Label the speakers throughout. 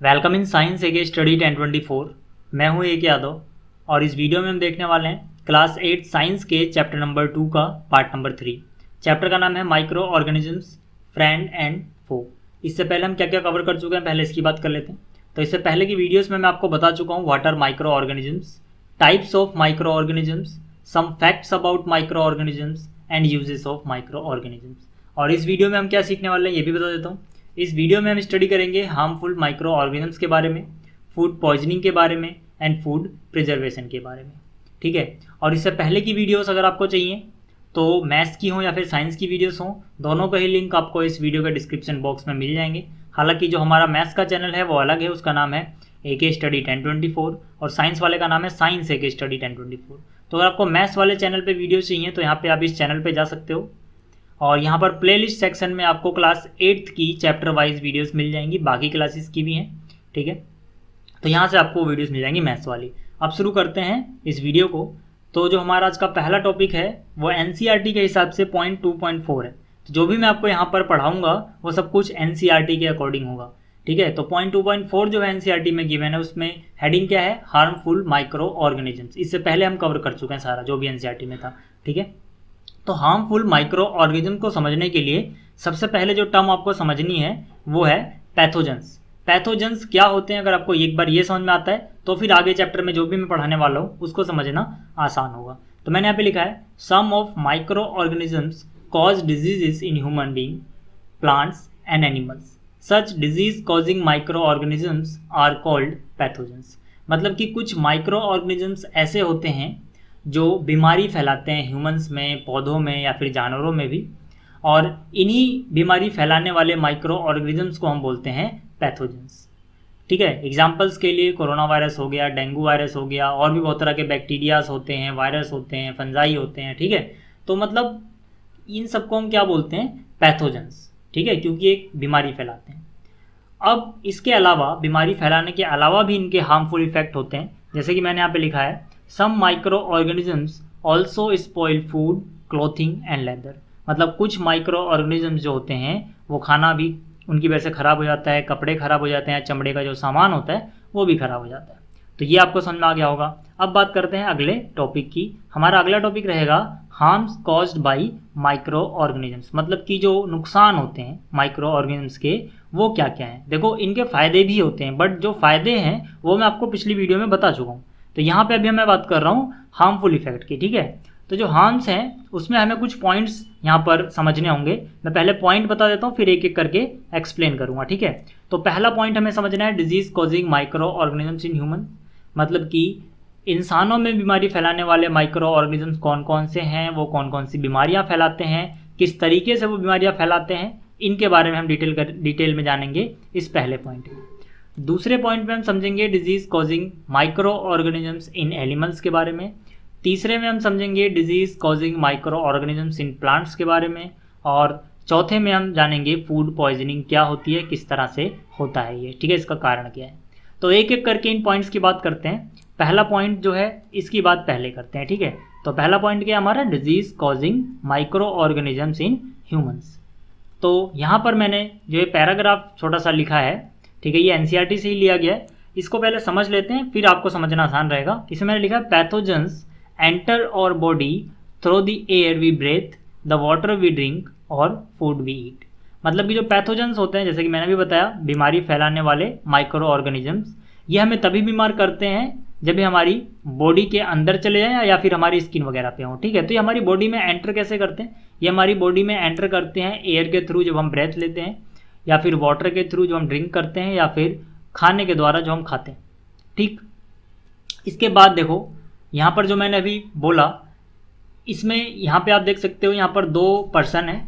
Speaker 1: Welcome in science AK study 1024। मैं हूं एक यादव और इस वीडियो में हम देखने वाले हैं क्लास 8 साइंस के चैप्टर नंबर 2 का पार्ट नंबर 3। चैप्टर का नाम है माइक्रो ऑर्गेनिजम्स फ्रेंड एंड फो। इससे पहले हम क्या क्या कवर कर चुके हैं, पहले इसकी बात कर लेते हैं। तो इससे पहले की वीडियोज़ में मैं आपको बता चुका हूँ what are micro organisms, types of micro organisms, some facts about micro organisms and uses of micro organisms. और इस वीडियो में हम क्या सीखने वाले हैं ये भी बता देता हूँ। इस वीडियो में हम स्टडी करेंगे हार्मफुल माइक्रो ऑर्गेनिजम्स के बारे में, फूड पॉइजनिंग के बारे में एंड फूड प्रिजर्वेशन के बारे में। ठीक है, और इससे पहले की वीडियोस अगर आपको चाहिए तो मैथ्स की हो या फिर साइंस की वीडियोस हो, दोनों का ही लिंक आपको इस वीडियो के डिस्क्रिप्शन बॉक्स में मिल जाएंगे। हालांकि जो हमारा मैथ्स का चैनल है वो अलग है, उसका नाम है एके स्टडी 1024 और साइंस वाले का नाम है साइंस एके स्टडी 1024। तो अगर आपको मैथ्स वाले चैनल पे वीडियो चाहिए तो यहाँ पे आप इस चैनल पे जा सकते हो और यहाँ पर प्लेलिस्ट सेक्शन में आपको क्लास 8 की चैप्टर वाइज वीडियोस मिल जाएंगी, बाकी क्लासेस की भी हैं। ठीक है, तो यहाँ से आपको वीडियोस मिल जाएंगी मैथ्स वाली। अब शुरू करते हैं इस वीडियो को। तो जो हमारा आज का पहला टॉपिक है वो एनसीईआरटी के हिसाब से पॉइंट 2.4 है। तो जो भी मैं आपको यहाँ पर पढ़ाऊँगा वो सब कुछ एनसीईआरटी के अकॉर्डिंग होगा। ठीक है, तो पॉइंट 2.4 जो है एनसीईआरटी में गिवन है उसमें हेडिंग क्या है, हार्मफुल माइक्रो ऑर्गेनिजम्स। इससे पहले हम कवर कर चुके हैं सारा जो भी एनसीईआरटी में था। ठीक है, तो हार्मफुल माइक्रो ऑर्गेनिज्म को समझने के लिए सबसे पहले जो टर्म आपको समझनी है वो है पैथोजेंस। पैथोजेंस क्या होते हैं, अगर आपको एक बार ये समझ में आता है तो फिर आगे चैप्टर में जो भी मैं पढ़ाने वाला हूँ उसको समझना आसान होगा। तो मैंने यहाँ पे लिखा है some of micro organisms cause diseases in human being, plants and animals. Such disease causing microorganisms are called pathogens. मतलब कि कुछ माइक्रो ऑर्गेनिजम्स ऐसे होते हैं जो बीमारी फैलाते हैं ह्यूमंस में, पौधों में या फिर जानवरों में भी, और इन्हीं बीमारी फैलाने वाले माइक्रो ऑर्गेनिजम्स को हम बोलते हैं पैथोजेंस। ठीक है, एग्जांपल्स के लिए कोरोना वायरस हो गया, डेंगू वायरस हो गया, और भी बहुत तरह के बैक्टीरियाज होते हैं, वायरस होते हैं, फंजाई होते हैं। ठीक है, तो मतलब इन सबको हम क्या बोलते हैं, पैथोजेंस। ठीक है, क्योंकि एक बीमारी फैलाते हैं। अब इसके अलावा, बीमारी फैलाने के अलावा भी इनके हार्मफुल इफेक्ट होते हैं। जैसे कि मैंने यहाँ पे लिखा है some micro organisms also spoil food, clothing and leather. मतलब कुछ माइक्रो ऑर्गेनिजम्स जो होते हैं वो खाना भी उनकी वजह से ख़राब हो जाता है, कपड़े ख़राब हो जाते हैं, चमड़े का जो सामान होता है वो भी ख़राब हो जाता है। तो ये आपको समझ में आ गया होगा। अब बात करते हैं अगले टॉपिक की। हमारा अगला टॉपिक रहेगा harms caused by micro organisms. मतलब कि जो नुकसान होते हैं माइक्रो ऑर्गेनिजम्स के वो क्या क्या हैं। देखो, इनके फ़ायदे भी होते हैं, बट जो फ़ायदे हैं वो मैं आपको पिछली वीडियो में बता चुका हूँ। तो यहाँ पे अभी मैं बात कर रहा हूँ हार्मफुल इफेक्ट की। ठीक है, तो जो हार्म्स हैं उसमें हमें कुछ पॉइंट्स यहाँ पर समझने होंगे। मैं पहले पॉइंट बता देता हूँ फिर एक एक करके एक्सप्लेन करूँगा। ठीक है, तो पहला पॉइंट हमें समझना है disease causing micro organisms in human. मतलब कि इंसानों में बीमारी फैलाने वाले माइक्रो ऑर्गेनिजम्स कौन कौन से हैं, वो कौन कौन सी बीमारियाँ फैलाते हैं, किस तरीके से वो बीमारियाँ फैलाते हैं, इनके बारे में हम डिटेल में जानेंगे इस पहले पॉइंट में। दूसरे पॉइंट में हम समझेंगे disease causing micro organisms in animals के बारे में। तीसरे में हम समझेंगे disease causing micro organisms in plants के बारे में। और चौथे में हम जानेंगे फूड पॉइजनिंग क्या होती है, किस तरह से होता है ये। ठीक है, इसका कारण क्या है। तो एक एक करके इन पॉइंट्स की बात करते हैं। पहला पॉइंट जो है इसकी बात पहले करते हैं। ठीक है, तो पहला पॉइंट क्या है हमारा, disease causing micro organisms in humans. तो यहाँ पर मैंने जो ये पैराग्राफ छोटा सा लिखा है, ठीक है, ये एनसीईआरटी से ही लिया गया है। इसको पहले समझ लेते हैं फिर आपको समझना आसान रहेगा। इसमें मैंने लिखा है pathogens enter our body through the air we breathe, the water we drink और फूड वी ईट। मतलब कि जो पैथोजेंस होते हैं, जैसे कि मैंने भी बताया, बीमारी फैलाने वाले माइक्रो ऑर्गेनिजम्स, ये हमें तभी बीमार करते हैं जब ये हमारी बॉडी के अंदर चले जाएं या फिर हमारी स्किन वगैरह पे हों। ठीक है, तो ये हमारी बॉडी में एंटर कैसे करते हैं, ये हमारी बॉडी में एंटर करते हैं एयर के थ्रू जब हम ब्रेथ लेते हैं, या फिर वाटर के थ्रू जो हम ड्रिंक करते हैं, या फिर खाने के द्वारा जो हम खाते हैं। ठीक, इसके बाद देखो यहाँ पर जो मैंने अभी बोला, इसमें यहाँ पे आप देख सकते हो यहाँ पर दो पर्सन है।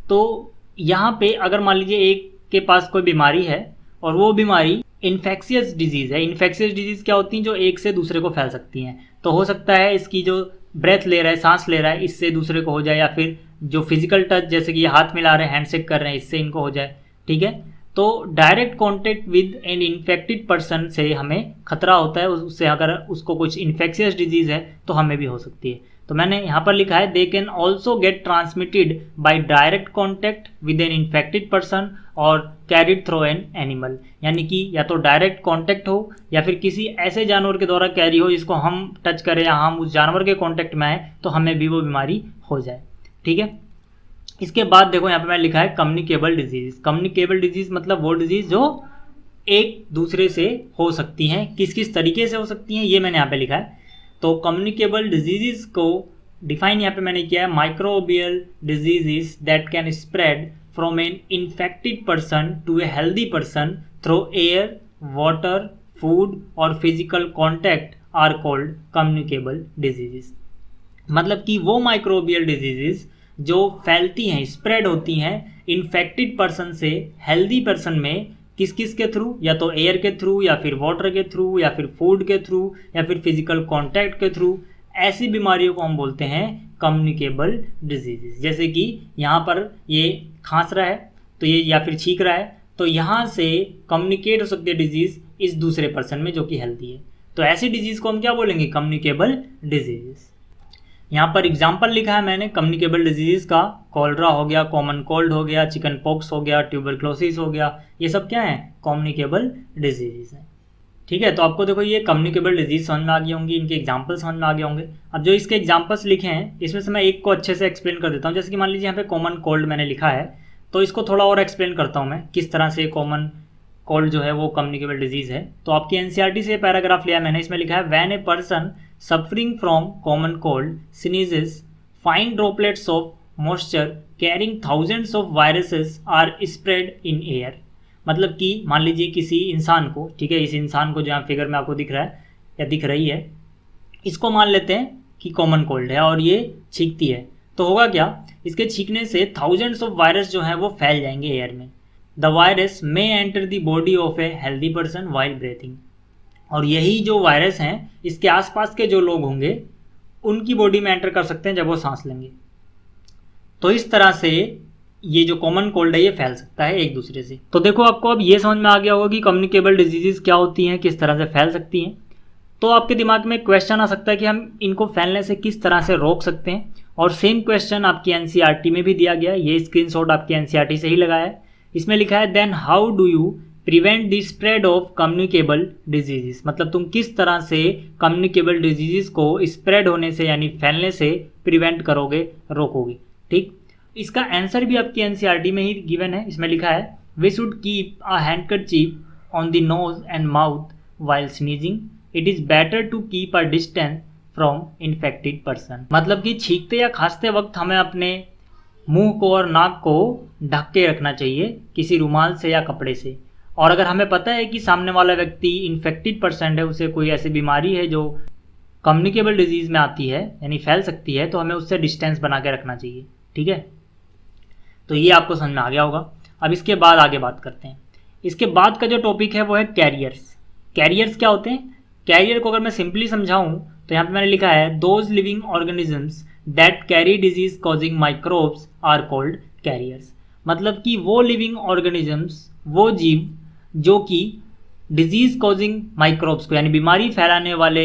Speaker 1: तो यहाँ पे अगर मान लीजिए एक के पास कोई बीमारी है और वो बीमारी इन्फेक्शियस डिजीज़ है। इन्फेक्शियस डिजीज़ क्या होती हैं, जो एक से दूसरे को फैल सकती हैं। तो हो सकता है इसकी जो ब्रेथ ले रहा है, सांस ले रहा है, इससे दूसरे को हो जाए, या फिर जो फिजिकल टच, जैसे कि ये हाथ मिला रहे हैं, हैंडशेक कर रहे हैं, इससे इनको हो जाए। ठीक है, तो direct contact with N infected person से हमें खतरा होता है, उससे अगर उसको कुछ इन्फेक्शियस डिजीज़ है तो हमें भी हो सकती है। तो मैंने यहाँ पर लिखा है they can also get transmitted by direct contact with N infected person और कैरिड थ्रू एन एनिमल, यानी कि या तो डायरेक्ट कॉन्टैक्ट हो या फिर किसी ऐसे जानवर के द्वारा कैरी हो जिसको हम टच करें या हम उस जानवर के कॉन्टैक्ट में आए तो हमें भी वो बीमारी हो जाए। ठीक है, इसके बाद देखो यहाँ पे मैंने लिखा है कम्युनिकेबल डिजीज। कम्युनिकेबल डिजीज मतलब वो डिजीज जो एक दूसरे से हो सकती हैं, किस किस तरीके से हो सकती हैं ये मैंने यहाँ पे लिखा है। तो कम्युनिकेबल डिजीजेस को डिफाइन यहाँ पे मैंने किया है microbial diseases that can spread from an infected person to a healthy person through air, water, food और physical contact are called communicable diseases. मतलब कि वो माइक्रोबियल डिजीजेस जो फैलती हैं, स्प्रेड होती हैं इन्फेक्टेड पर्सन से हेल्दी पर्सन में, किस किस के थ्रू, या तो एयर के थ्रू या फिर वाटर के थ्रू या फिर फूड के थ्रू या फिर फिजिकल कांटेक्ट के थ्रू। ऐसी बीमारियों को हम बोलते हैं कम्युनिकेबल डिजीजेस। जैसे कि यहाँ पर ये खांस रहा है तो ये, या फिर छींक रहा है तो यहाँ से कम्युनिकेट हो सकती है डिजीज इस दूसरे पर्सन में जो कि हेल्दी है। तो ऐसी डिजीज को हम क्या बोलेंगे, कम्युनिकेबल डिजीजेस। यहाँ पर एग्जाम्पल लिखा है मैंने कम्युनिकेबल डिजीज का, कॉलरा हो गया, कॉमन कोल्ड हो गया, चिकन पॉक्स हो गया, ट्यूबरक्लोसिस हो गया, ये सब क्या है, कम्युनिकेबल डिजीजेस हैं। ठीक है, तो आपको देखो ये कम्युनिकेबल डिजीज समझ में आ गई होंगी, इनके एग्जाम्पल समझ में आ गए होंगे। अब जो इसके एग्जाम्पल्स लिखे हैं इसमें से मैं एक को अच्छे से एक्सप्लेन कर देता हूँ। जैसे कि मान लीजिए यहाँ पे कॉमन कोल्ड मैंने लिखा है, तो इसको थोड़ा और एक्सप्लेन करता हूँ मैं किस तरह से कॉमन कोल्ड जो है वो कम्युनिकेबल डिजीज है। तो आपकी एनसीईआरटी से पैराग्राफ लिया मैंने, इसमें लिखा है when a person suffering from common cold sneezes fine droplets of moisture carrying thousands of viruses are spread in air। मतलब कि मान लीजिए किसी इंसान को, ठीक है, इस इंसान को जो यहाँ फिगर में आपको दिख रहा है या दिख रही है, इसको मान लेते हैं कि कॉमन कोल्ड है और ये छींकती है, तो होगा क्या, इसके छींकने से थाउजेंड्स ऑफ वायरस जो है वो फैल जाएंगे एयर में। The virus may enter the body of A healthy person while breathing. और यही जो वायरस हैं इसके आसपास के जो लोग होंगे उनकी बॉडी में एंटर कर सकते हैं जब वो सांस लेंगे। तो इस तरह से ये जो कॉमन कोल्ड है ये फैल सकता है एक दूसरे से। तो देखो आपको अब ये समझ में आ गया होगा कि कम्युनिकेबल डिजीजेस क्या होती हैं, किस तरह से फैल सकती हैं। तो आपके दिमाग में क्वेश्चन आ सकता है कि हम इनको फैलने से किस तरह से रोक सकते हैं, और सेम क्वेश्चन आपकी एनसीईआरटी में भी दिया गया है। ये स्क्रीनशॉट आपकी एनसीईआरटी से ही लगाया है। इसमें लिखा है then how do you prevent the spread of communicable diseases. मतलब तुम किस तरह से कम्युनिकेबल डिजीजेस को स्प्रेड होने से यानी फैलने से प्रिवेंट करोगे, रोकोगे। ठीक, इसका आंसर भी आपकी एनसीईआरटी में ही गिवन है। इसमें लिखा है we should keep a handkerchief on the nose and mouth while sneezing, it is better to keep a distance from infected person. मतलब कि छींकते या खांसते वक्त हमें अपने मुंह को और नाक को ढक के रखना चाहिए किसी रुमाल से या कपड़े से। और अगर हमें पता है कि सामने वाला व्यक्ति इन्फेक्टेड पर्सन है, उसे कोई ऐसी बीमारी है जो कम्युनिकेबल डिजीज में आती है यानी फैल सकती है, तो हमें उससे डिस्टेंस बना के रखना चाहिए। ठीक है, तो ये आपको समझ में आ गया होगा। अब इसके बाद आगे बात करते हैं। इसके बाद का जो टॉपिक है वो है कैरियर्स। कैरियर्स क्या होते हैं? कैरियर को अगर मैं सिंपली समझाऊं तो यहाँ पे मैंने लिखा है those living organisms that carry disease causing microbes are called carriers. मतलब कि वो लिविंग ऑर्गेनिजम्स, वो जीव जो कि डिजीज कॉजिंग माइक्रोब्स को यानी बीमारी फैलाने वाले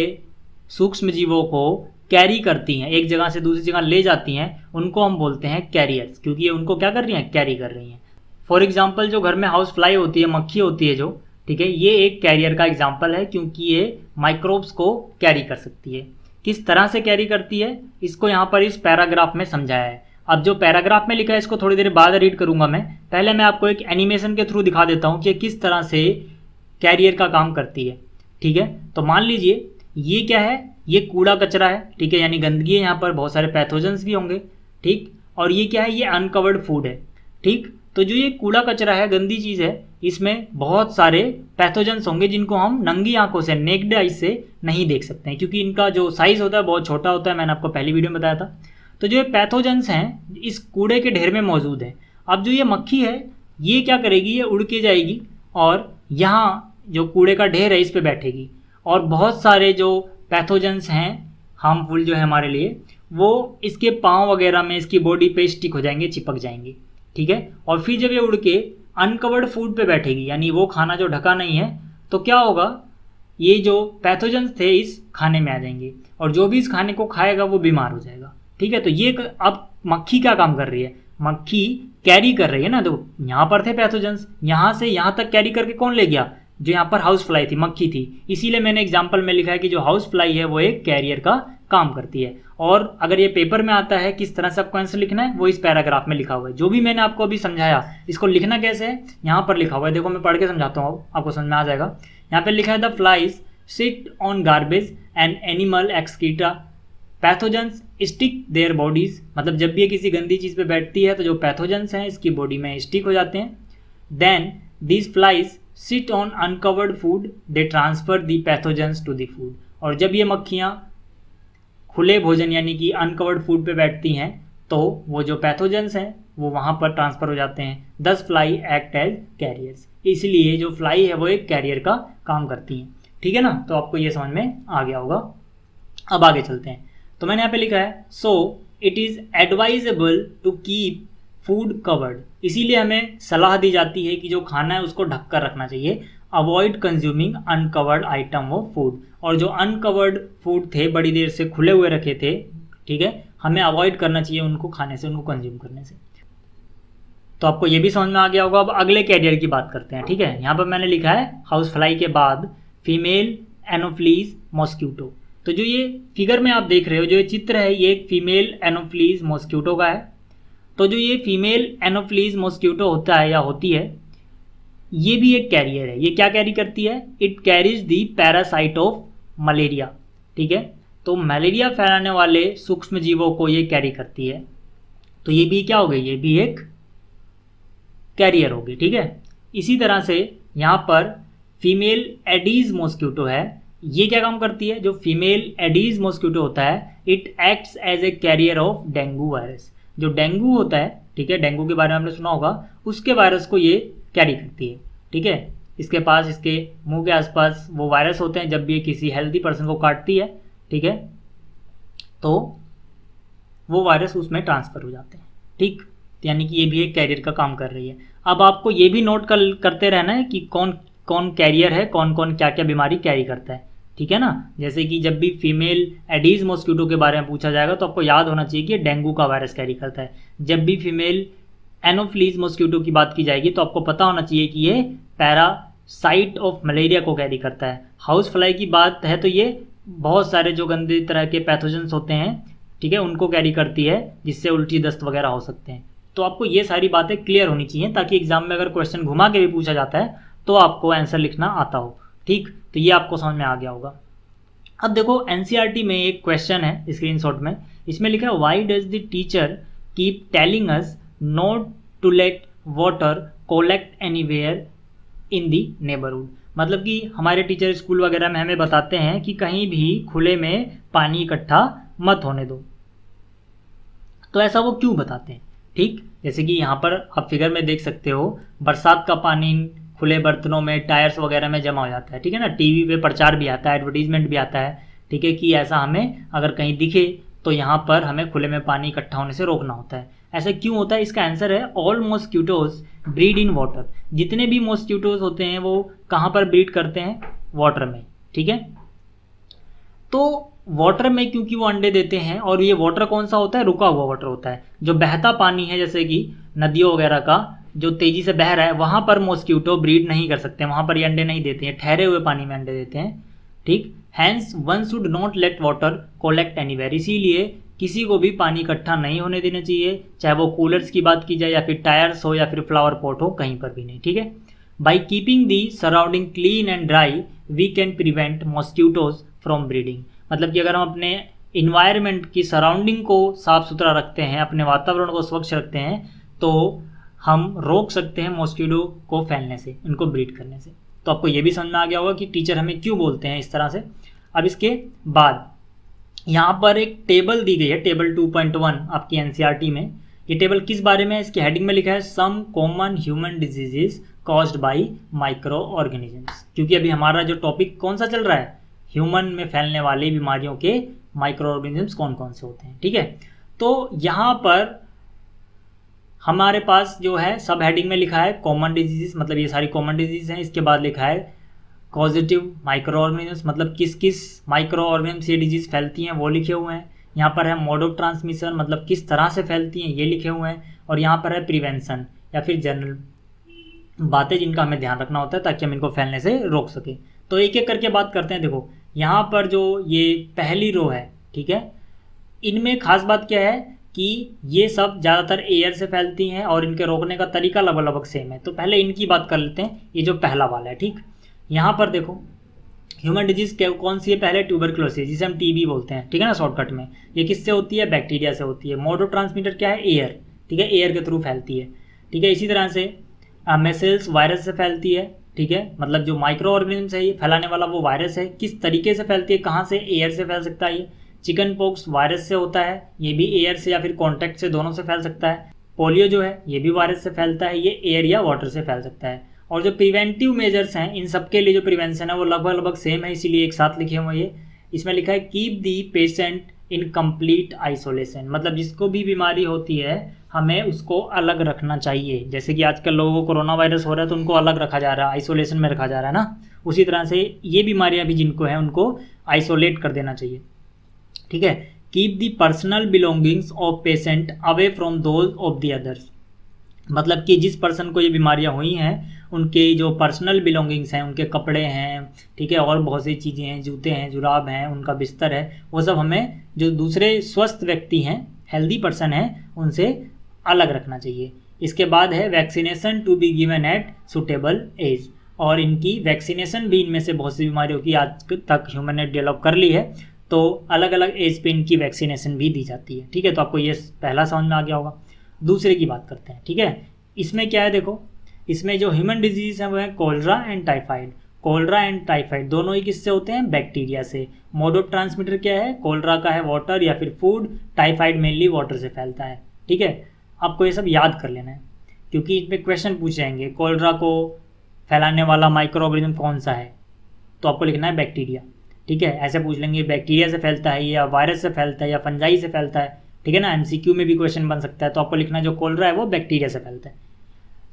Speaker 1: सूक्ष्म जीवों को कैरी करती हैं, एक जगह से दूसरी जगह ले जाती हैं, उनको हम बोलते हैं कैरियर्स, क्योंकि ये उनको क्या कर रही हैं, कैरी कर रही हैं। फॉर एग्जाम्पल जो घर में हाउस फ्लाई होती है, मक्खी होती है जो, ठीक है, ये एक कैरियर का एग्जाम्पल है क्योंकि ये माइक्रोब्स को कैरी कर सकती है। किस तरह से कैरी करती है इसको यहाँ पर इस पैराग्राफ में समझाया है। अब जो पैराग्राफ में लिखा है इसको थोड़ी देर बाद रीड करूंगा मैं, पहले मैं आपको एक एनिमेशन के थ्रू दिखा देता हूँ कि किस तरह से कैरियर का काम करती है। ठीक है, तो मान लीजिए ये क्या है, ये कूड़ा कचरा है, ठीक है, यानी गंदगी है, यहाँ पर बहुत सारे पैथोजेंस भी होंगे। ठीक, और ये क्या है, ये अनकवर्ड फूड है। ठीक, तो जो ये कूड़ा कचरा है, गंदी चीज़ है, इसमें बहुत सारे पैथोजेंस होंगे जिनको हम नंगी आंखों से, नेक्ड आई से नहीं देख सकते हैं क्योंकि इनका जो साइज़ होता है बहुत छोटा होता है, मैंने आपको पहली वीडियो में बताया था। तो जो ये पैथोजेंस हैं इस कूड़े के ढेर में मौजूद हैं। अब जो ये मक्खी है ये क्या करेगी, ये उड़ के जाएगी और यहाँ जो कूड़े का ढेर है इस पे बैठेगी, और बहुत सारे जो पैथोजेंस हैं हार्मफुल जो है हमारे लिए, वो इसके पाँव वगैरह में, इसकी बॉडी पे स्टिक हो जाएंगे, चिपक जाएंगे। ठीक है, और फिर जब ये उड़ के अनकवर्ड फूड पे बैठेगी, यानी वो खाना जो ढका नहीं है, तो क्या होगा, ये जो पैथोजेंस थे इस खाने में आ जाएंगे और जो भी इस खाने को खाएगा वो बीमार हो जाएगा। ठीक है, तो ये अब मक्खी क्या काम कर रही है, मक्खी कैरी कर रही है ना। तो यहाँ पर थे पैथोजेंस, यहाँ से यहाँ तक कैरी करके कौन ले गया, जो यहाँ पर हाउस फ्लाई थी, मक्खी थी। इसीलिए मैंने एग्जाम्पल में लिखा है कि जो हाउस फ्लाई है वो एक कैरियर का काम करती है। और अगर ये पेपर में आता है किस तरह से आपको आंसर लिखना है वो इस पैराग्राफ में लिखा हुआ है। जो भी मैंने आपको अभी समझाया इसको लिखना कैसे है यहाँ पर लिखा हुआ है, देखो मैं पढ़ के समझाता हूँ, आपको समझ में आ जाएगा। यहाँ पे लिखा है the flies sit on garbage and animal excreta pathogens stick their bodies, मतलब जब भी ये किसी गंदी चीज़ पे बैठती है तो जो पैथोजेंस हैं इसकी बॉडी में स्टिक हो जाते हैं। Then these flies sit on uncovered food they transfer the pathogens to the food, और जब ये मक्खियाँ खुले भोजन यानी कि अनकवर्ड फूड पे बैठती हैं तो वो जो पैथोजेंस हैं वो वहाँ पर ट्रांसफ़र हो जाते हैं। 10 फ्लाई एक्ट एज कैरियर्स, इसलिए जो फ्लाई है वो एक कैरियर का काम करती हैं। ठीक है ना, तो आपको ये समझ में आ गया होगा। अब आगे चलते हैं। तो मैंने यहाँ पे लिखा है so it is advisable to keep food covered, इसीलिए हमें सलाह दी जाती है कि जो खाना है उसको ढक कर रखना चाहिए। Avoid consuming uncovered item of food, और जो अनकवर्ड फूड थे बड़ी देर से खुले हुए रखे थे, ठीक है, हमें अवॉइड करना चाहिए उनको खाने से, उनको कंज्यूम करने से। तो आपको ये भी समझ में आ गया होगा। अब अगले कैरियर की बात करते हैं। ठीक है, यहाँ पर मैंने लिखा है हाउस फ्लाई के बाद फीमेल एनोफ्लीज मॉस्क्यूटो। तो जो ये फिगर में आप देख रहे हो, जो ये चित्र है, ये एक फीमेल एनोफ्लीज मॉस्क्यूटो का है। तो जो ये फीमेल एनोफ्लीज मॉस्क्यूटो होता है या होती है, ये भी एक कैरियर है। ये क्या कैरी करती है, it carries the parasite of malaria. ठीक है, तो मलेरिया फैलाने वाले सूक्ष्म जीवों को ये कैरी करती है। तो ये भी क्या हो गई, ये भी एक कैरियर होगी। ठीक है, इसी तरह से यहाँ पर फीमेल एडीज मॉस्क्यूटो है, ये क्या काम करती है, जो फीमेल एडीज मॉस्क्यूटो होता है it acts as a carrier of dengue virus. जो डेंगू होता है, ठीक है, डेंगू के बारे में आपने सुना होगा, उसके वायरस को ये कैरी करती है। ठीक है, इसके पास, इसके मुंह के आसपास वो वायरस होते हैं, जब भी ये किसी हेल्दी पर्सन को काटती है, ठीक है, तो वो वायरस उसमें ट्रांसफ़र हो जाते हैं। ठीक, यानी कि ये भी एक कैरियर का काम कर रही है। अब आपको ये भी नोट करते रहना है कि कौन कौन कैरियर है, कौन कौन क्या क्या बीमारी कैरी करता है। ठीक है ना, जैसे कि जब भी फीमेल एडीज मॉस्क्यूटो के बारे में पूछा जाएगा तो आपको याद होना चाहिए कि डेंगू का वायरस कैरी करता है। जब भी फीमेल एनोफ्लीज मॉस्क्यूटो की बात की जाएगी तो आपको पता होना चाहिए कि ये पैरासाइट ऑफ मलेरिया को कैरी करता है। हाउस फ्लाई की बात है तो ये बहुत सारे जो गंदे तरह के पैथोजेंस होते हैं, ठीक है, उनको कैरी करती है, जिससे उल्टी दस्त वगैरह हो सकते हैं। तो आपको ये सारी बातें क्लियर होनी चाहिए ताकि एग्जाम में अगर क्वेश्चन घुमा के भी पूछा जाता है तो आपको आंसर लिखना आता हो। ठीक, तो ये आपको समझ में आ गया होगा। अब देखो एनसीईआरटी में एक क्वेश्चन है स्क्रीनशॉट में, इसमें लिखा है why does the teacher keep telling us not to let water collect anywhere in the neighbourhood. मतलब कि हमारे टीचर स्कूल वगैरह में हमें बताते हैं कि कहीं भी खुले में पानी इकट्ठा मत होने दो। तो ऐसा वो क्यों बताते हैं? ठीक, जैसे कि यहाँ पर आप फिगर में देख सकते हो, बरसात का पानी खुले बर्तनों में, टायर्स वगैरह में जमा हो जाता है। ठीक है ना, टीवी पे प्रचार भी आता है, एडवर्टीजमेंट भी आता है, ठीक है, कि ऐसा हमें अगर कहीं दिखे तो यहाँ पर हमें खुले में पानी इकट्ठा होने से रोकना होता है। ऐसा क्यों होता है? इसका आंसर है all mosquitoes breed in water. जितने भी मॉस्क्यूटोज होते हैं वो कहाँ पर ब्रीड करते हैं? वाटर में। ठीक है, तो वाटर में क्योंकि वो अंडे देते हैं, और ये वाटर कौन सा होता है? रुका हुआ वाटर होता है। जो बहता पानी है जैसे कि नदियों वगैरह का जो तेजी से बह रहा है, वहाँ पर मॉस्क्यूटो ब्रीड नहीं कर सकते, वहाँ पर ये अंडे नहीं देते हैं, ठहरे हुए पानी में अंडे देते हैं। ठीक, hence one should not let water collect anywhere. इसीलिए किसी को भी पानी इकट्ठा नहीं होने देना चाहिए, चाहे वो कूलर्स की बात की जाए या फिर टायर्स हो या फिर फ्लावर पॉट हो, कहीं पर भी नहीं। ठीक है, by keeping the surrounding clean and dry we can prevent mosquitoes from breeding. मतलब कि अगर हम अपने इन्वायरमेंट की सराउंडिंग को साफ सुथरा रखते हैं, अपने वातावरण को स्वच्छ रखते हैं, तो हम रोक सकते हैं मॉस्क्यूटो को फैलने से, इनको ब्रीड करने से। तो आपको ये भी समझ में आ गया होगा कि टीचर हमें क्यों बोलते हैं इस तरह से। अब इसके बाद यहाँ पर एक टेबल दी गई है, टेबल 2.1 आपकी एनसीईआरटी में। ये टेबल किस बारे में है? इसकी हेडिंग में लिखा है some common human diseases caused by micro organisms. क्योंकि अभी हमारा जो टॉपिक कौन सा चल रहा है, ह्यूमन में फैलने वाली बीमारियों के माइक्रो ऑर्गेनिजम्स कौन कौन से होते हैं। ठीक है, तो यहाँ पर हमारे पास जो है सब हेडिंग में लिखा है कॉमन डिजीजेस, मतलब ये सारी कॉमन डिजीज हैं। इसके बाद लिखा है कॉजेटिव माइक्रो ऑर्गेनिजम्स, मतलब किस किस माइक्रो ऑर्गेनिज्म से डिजीज़ फैलती हैं वो लिखे हुए हैं। यहाँ पर है मोड ऑफ ट्रांसमिशन, मतलब किस तरह से फैलती हैं ये लिखे हुए हैं। और यहाँ पर है प्रिवेंशन या फिर जनरल बातें जिनका हमें ध्यान रखना होता है ताकि हम इनको फैलने से रोक सकें। तो एक एक करके बात करते हैं। देखो यहाँ पर जो ये पहली रो है, ठीक है, इनमें खास बात क्या है कि ये सब ज़्यादातर एयर से फैलती हैं और इनके रोकने का तरीका लगभग लगभग सेम है। तो पहले इनकी बात कर लेते हैं। ये जो पहला वाला है, ठीक, यहाँ पर देखो ह्यूमन डिजीज कौन सी है, पहले ट्यूबरक्लोसिस जिसे हम टीबी बोलते हैं, ठीक है ना शॉर्टकट में। ये किससे होती है, बैक्टीरिया से होती है। मोड ऑफ ट्रांसमीटर क्या है, एयर, ठीक है, एयर के थ्रू फैलती है, ठीक है। इसी तरह से मेसल्स वायरस से फैलती है, ठीक है, मतलब जो माइक्रो ऑर्गेनिज्म है ये फैलाने वाला वो वायरस है। किस तरीके से फैलती है, कहाँ से, एयर से फैल सकता है ये। चिकन पॉक्स वायरस से होता है, ये भी एयर से या फिर कॉन्टैक्ट से, दोनों से फैल सकता है। पोलियो जो है ये भी वायरस से फैलता है, ये एयर या वाटर से फैल सकता है। और जो प्रिवेंटिव मेजर्स हैं इन सबके लिए जो प्रिवेंशन है वो लगभग लगभग सेम है, इसीलिए एक साथ लिखे हुए ये। इसमें लिखा है keep the patient in complete isolation, मतलब जिसको भी बीमारी होती है हमें उसको अलग रखना चाहिए। जैसे कि आजकल लोगों को कोरोना वायरस हो रहा है तो उनको अलग रखा जा रहा है, आइसोलेशन में रखा जा रहा है ना, उसी तरह से ये बीमारियां भी जिनको हैं उनको आइसोलेट कर देना चाहिए, ठीक है। Keep the personal belongings of patient away from those of the others, मतलब कि जिस पर्सन को ये बीमारियां हुई हैं उनके जो पर्सनल बिलोंगिंग्स हैं, उनके कपड़े हैं, ठीक है, और बहुत सी चीज़ें हैं, जूते हैं, जुराब हैं, उनका बिस्तर है, वो सब हमें जो दूसरे स्वस्थ व्यक्ति हैं, हेल्दी पर्सन हैं, उनसे अलग रखना चाहिए। इसके बाद है vaccination to be given at suitable age, और इनकी वैक्सीनेशन भी इनमें से बहुत सी बीमारियों की आज तक ह्यूमन ने डेवलप कर ली है, तो अलग अलग एज पे इनकी वैक्सीनेशन भी दी जाती है, ठीक है। तो आपको ये पहला समझ में आ गया होगा। दूसरे की बात करते हैं, ठीक है। इसमें क्या है, देखो इसमें जो ह्यूमन डिजीज है वो है cholera and typhoid. Cholera and typhoid दोनों ही किससे होते हैं, बैक्टीरिया से। मोड ऑफ ट्रांसमिटर क्या है, कोलरा का है वाटर या फिर फूड, टाइफाइड मेनली वाटर से फैलता है, ठीक है। आपको ये सब याद कर लेना है क्योंकि इस पर क्वेश्चन पूछ जाएंगे। कोलरा को फैलाने वाला माइक्रो ऑर्गेनिज्म कौन सा है, तो आपको लिखना है बैक्टीरिया, ठीक है। ऐसे पूछ लेंगे बैक्टीरिया से फैलता है या वायरस से फैलता है या फंजाई से फैलता है, ठीक है ना, एमसीक्यू में भी क्वेश्चन बन सकता है। तो आपको लिखना है जो कोलरा है वो बैक्टीरिया से फैलता है।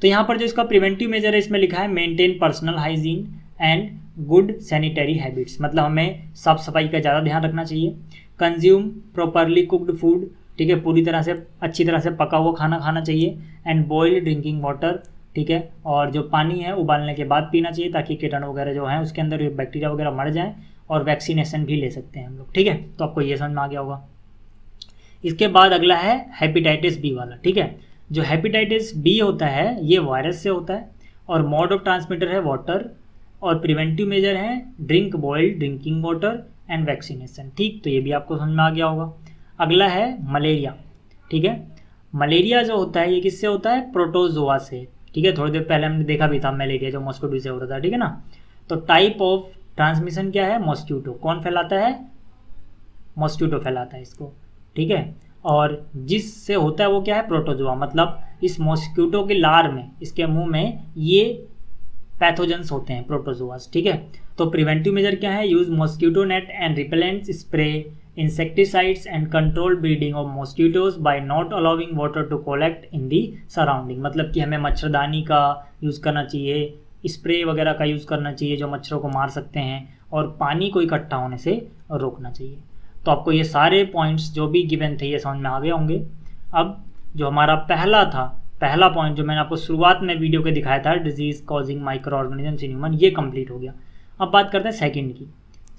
Speaker 1: तो यहाँ पर जो इसका प्रिवेंटिव मेजर है इसमें लिखा है maintain personal hygiene and good sanitary habits, मतलब हमें साफ सफाई का ज़्यादा ध्यान रखना चाहिए। कंज्यूम प्रॉपरली कुक्ड फूड, ठीक है, पूरी तरह से अच्छी तरह से पका हुआ खाना खाना चाहिए। एंड बॉइल्ड ड्रिंकिंग वाटर, ठीक है, और जो पानी है उबालने के बाद पीना चाहिए ताकि कीटाणु वगैरह जो हैं उसके अंदर बैक्टीरिया वगैरह मर जाएँ, और वैक्सीनेशन भी ले सकते हैं हम लोग, ठीक है। तो आपको ये समझ में आ गया होगा। इसके बाद अगला है हेपेटाइटिस बी वाला, ठीक है। जो हेपेटाइटिस बी होता है ये वायरस से होता है, और मोड ऑफ ट्रांसमिटर है वाटर, और प्रिवेंटिव मेजर है drink boiled drinking water and vaccination, ठीक। तो ये भी आपको समझ में आ गया होगा। अगला है मलेरिया, ठीक है। मलेरिया जो होता है ये किससे होता है, प्रोटोजोआ से, ठीक है। थोड़ी देर पहले हमने देखा भी था मलेरिया जो मॉस्किटो से होता था, ठीक है ना। तो टाइप ऑफ ट्रांसमिशन क्या है, मॉस्किटो। कौन फैलाता है, मॉस्किटो फैलाता है इसको, ठीक है। और जिससे होता है वो क्या है, प्रोटोजोआ, मतलब इस मॉस्किटो के लार में, इसके मुंह में ये पैथोजेंस होते हैं, प्रोटोजोआस, ठीक है। तो प्रिवेंटिव मेजर क्या है, use mosquito net and repellents, spray insecticides and control breeding of mosquitoes by not allowing water to collect in the surrounding, मतलब कि हमें मच्छरदानी का यूज़ करना चाहिए, स्प्रे वगैरह का यूज़ करना चाहिए जो मच्छरों को मार सकते हैं, और पानी को इकट्ठा होने से रोकना चाहिए। तो आपको ये सारे पॉइंट्स जो भी गिवन थे ये समझ में आ गए होंगे। अब जो हमारा पहला पॉइंट जो मैंने आपको शुरुआत में वीडियो के दिखाया था, disease causing micro organisms in human, ये कंप्लीट हो गया। अब बात करते हैं सेकंड की।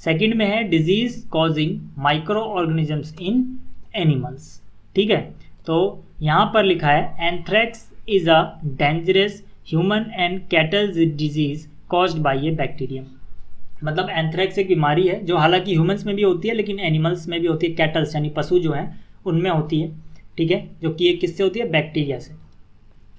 Speaker 1: सेकंड में है disease causing micro organisms in animals, ठीक है। तो यहाँ पर लिखा है anthrax is a dangerous human and cattle disease caused by A bacterium, मतलब एंथ्रेक्स एक बीमारी है जो हालांकि ह्यूमंस में भी होती है लेकिन एनिमल्स में भी होती है, कैटल्स यानी पशु जो हैं उनमें होती है, ठीक है, जो कि ये किससे होती है, बैक्टीरिया से।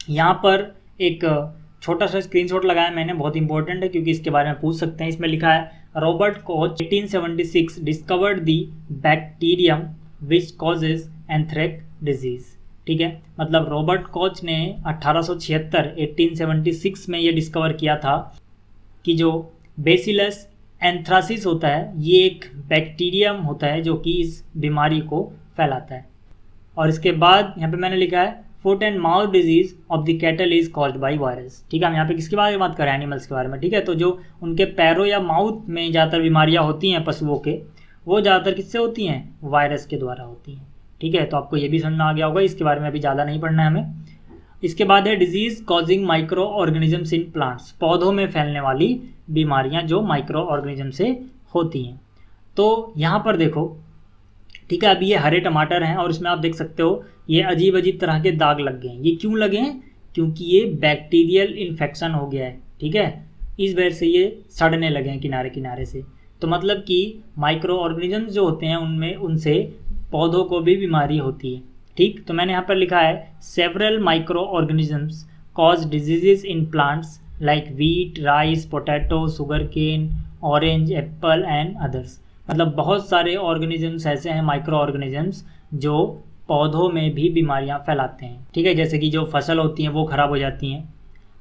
Speaker 1: यहाँ पर एक छोटा सा स्क्रीनशॉट लगाया मैंने, बहुत इंपॉर्टेंट है क्योंकि इसके बारे में पूछ सकते हैं। इसमें लिखा है Robert Koch 1876 discovered the bacterium which causes anthrax disease, ठीक है। मतलब रॉबर्ट कोच ने 1876 में ये डिस्कवर किया था कि जो बेसिलस एंथ्रासिस होता है ये एक बैक्टीरियम होता है जो कि इस बीमारी को फैलाता है। और इसके बाद यहाँ पे मैंने लिखा है foot and mouth disease of the cattle is caused by virus. ठीक है, हम यहाँ पे किसके बारे में बात कर रहे हैं, एनिमल्स के बारे में। ठीक है, तो जो उनके पैरों या माउथ में ज़्यादातर बीमारियाँ होती हैं पशुओं के, वो ज़्यादातर किससे होती हैं, वायरस के द्वारा होती हैं। ठीक है, तो आपको ये भी समझ में आ गया होगा, इसके बारे में अभी ज़्यादा नहीं पढ़ना है हमें। इसके बाद है disease causing micro organisms in plants, पौधों में फैलने वाली बीमारियां जो माइक्रो ऑर्गेनिज्म से होती हैं। तो यहाँ पर देखो, ठीक है, अभी ये हरे टमाटर हैं और इसमें आप देख सकते हो ये अजीब अजीब तरह के दाग लग गए हैं। ये क्यों लगे हैं, क्योंकि ये बैक्टीरियल इन्फेक्शन हो गया है। ठीक है, इस वजह से ये सड़ने लगे हैं किनारे किनारे से। तो मतलब कि माइक्रो ऑर्गेनिजम्स जो होते हैं उनमें, उनसे पौधों को भी बीमारी होती है। ठीक, तो मैंने यहाँ पर लिखा है several micro organisms cause diseases in plants like wheat, rice, potato, sugar cane, orange, apple and others. मतलब बहुत सारे ऑर्गेनिजम्स ऐसे हैं, माइक्रो ऑर्गेनिजम्स, जो पौधों में भी बीमारियां फैलाते हैं। ठीक है, जैसे कि जो फसल होती हैं वो खराब हो जाती हैं।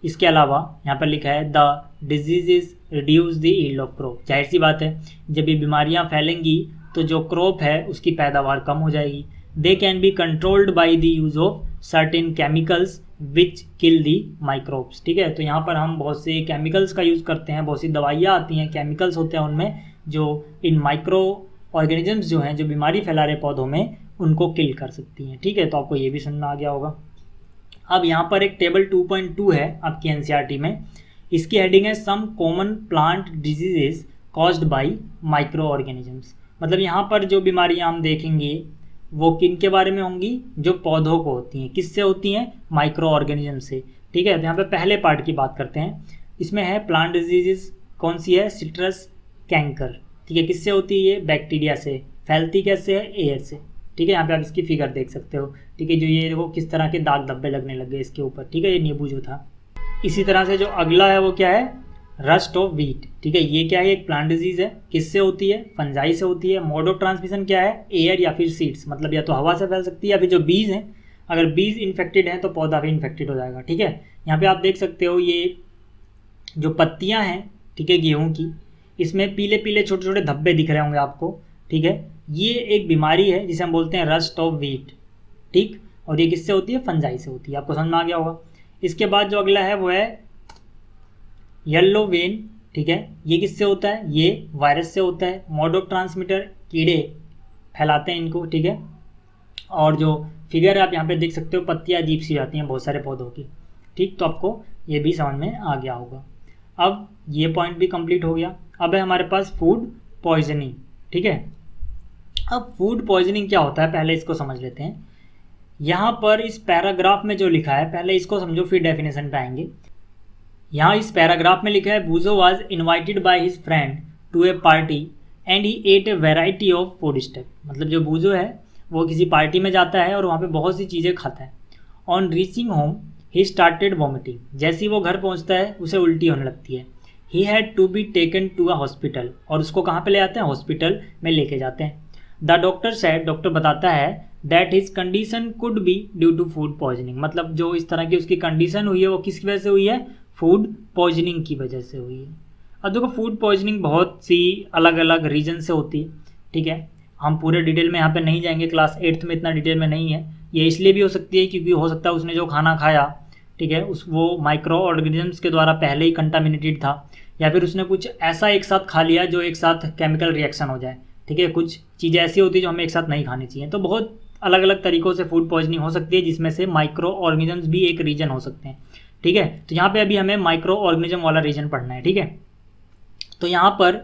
Speaker 1: इसके अलावा यहाँ पर लिखा है the diseases reduce the yield of crop. जाहिर सी बात है, जब ये बीमारियां फैलेंगी तो जो क्रॉप है उसकी पैदावार कम हो जाएगी। They can be controlled by the use of certain chemicals which kill the microbes. ठीक है, तो यहाँ पर हम बहुत से केमिकल्स का यूज़ करते हैं, बहुत सी दवाइयाँ आती हैं, केमिकल्स होते हैं उनमें, जो इन माइक्रो ऑर्गेनिजम्स जो हैं, जो बीमारी फैला रहे पौधों में, उनको किल कर सकती हैं। ठीक है, तो आपको ये भी सुनना आ गया होगा। अब यहाँ पर एक टेबल 2.2 है आपकी एनसीईआरटी में, इसकी हेडिंग है some common plant diseases caused by micro organisms. मतलब यहाँ पर जो बीमारियाँ हम देखेंगे वो किन के बारे में होंगी, जो पौधों को होती हैं। किससे होती हैं, माइक्रो ऑर्गेनिज्म से। ठीक है, तो यहाँ पे पहले पार्ट की बात करते हैं। इसमें है प्लांट डिजीजेस, कौन सी है, सिट्रस कैंकर। ठीक है, किससे होती है, ये बैक्टीरिया से। फैलती कैसे है, एयर से। ठीक है, यहाँ पे आप इसकी फिगर देख सकते हो। ठीक है, जो ये देखो किस तरह के दाग धब्बे लगने लग गए इसके ऊपर। ठीक है, ये नींबू जो था। इसी तरह से जो अगला है वो क्या है, रस्ट ऑफ व्हीट। ठीक है, ये क्या है, एक प्लांट डिजीज है। किससे होती है, फंजाई से होती है। मोड ऑफ ट्रांसमिशन क्या है, एयर या फिर सीड्स, मतलब या तो हवा से फैल सकती है या फिर जो बीज हैं, अगर बीज इन्फेक्टेड हैं तो पौधा भी इन्फेक्टेड हो जाएगा। ठीक है, यहाँ पे आप देख सकते हो ये जो पत्तियाँ हैं, ठीक है, गेहूँ की, इसमें पीले पीले छोटे छोटे धब्बे दिख रहे होंगे आपको। ठीक है, ये एक बीमारी है जिसे हम बोलते हैं रस्ट ऑफ व्हीट। ठीक, और ये किससे होती है, फंजाई से होती है। आपको समझ में आ गया होगा। इसके बाद जो अगला है वो है येलो वेन। ठीक है, ये किससे होता है, ये वायरस से होता है। मोड ऑफ ट्रांसमिटर, कीड़े फैलाते हैं इनको। ठीक है, और जो फिगर आप यहाँ पे देख सकते हो, पत्तियाँ अजीब सी आती हैं बहुत सारे पौधों की। ठीक, तो आपको ये भी समझ में आ गया होगा। अब ये पॉइंट भी कंप्लीट हो गया। अब है हमारे पास फूड पॉइजनिंग। ठीक है, अब फूड पॉइजनिंग क्या होता है, पहले इसको समझ लेते हैं। यहाँ पर इस पैराग्राफ में जो लिखा है, पहले इसको समझो फिर डेफिनेशन पे आएंगे। यहाँ इस पैराग्राफ में लिखा है Boojho was invited by his friend to a party and he ate a variety of food stuff. मतलब जो बूजो है वो किसी पार्टी में जाता है और वहाँ पे बहुत सी चीज़ें खाता है। On reaching home he started vomiting. जैसे ही वो घर पहुँचता है उसे उल्टी होने लगती है। He had to be taken to a hospital. और उसको कहाँ पे ले जाते हैं, हॉस्पिटल में लेके जाते हैं। द डॉक्टर सेड, डॉक्टर बताता है that his condition could be due to food poisoning. मतलब जो इस तरह की उसकी कंडीशन हुई है वो किसकी वजह से हुई है, फूड पॉइजनिंग की वजह से हुई है। अब देखो फूड पॉइजनिंग बहुत सी अलग अलग रीजन से होती है। ठीक है, हम पूरे डिटेल में यहाँ पे नहीं जाएंगे, क्लास 8th में इतना डिटेल में नहीं है। ये इसलिए भी हो सकती है क्योंकि हो सकता है उसने जो खाना खाया, ठीक है, वो माइक्रो ऑर्गेनिजम्स के द्वारा पहले ही कंटामिनेटेड था, या फिर उसने कुछ ऐसा एक साथ खा लिया जो एक साथ केमिकल रिएक्शन हो जाए। ठीक है, कुछ चीज़ें ऐसी होती है जो हमें एक साथ नहीं खानी चाहिए। तो बहुत अलग अलग तरीक़ों से फूड पॉइजनिंग हो सकती है, जिसमें से माइक्रो ऑर्गेनिजम्स भी एक रीजन हो सकते हैं। ठीक है, तो यहाँ पे अभी हमें माइक्रो ऑर्गेनिज्म वाला रीजन पढ़ना है। ठीक है, तो यहाँ पर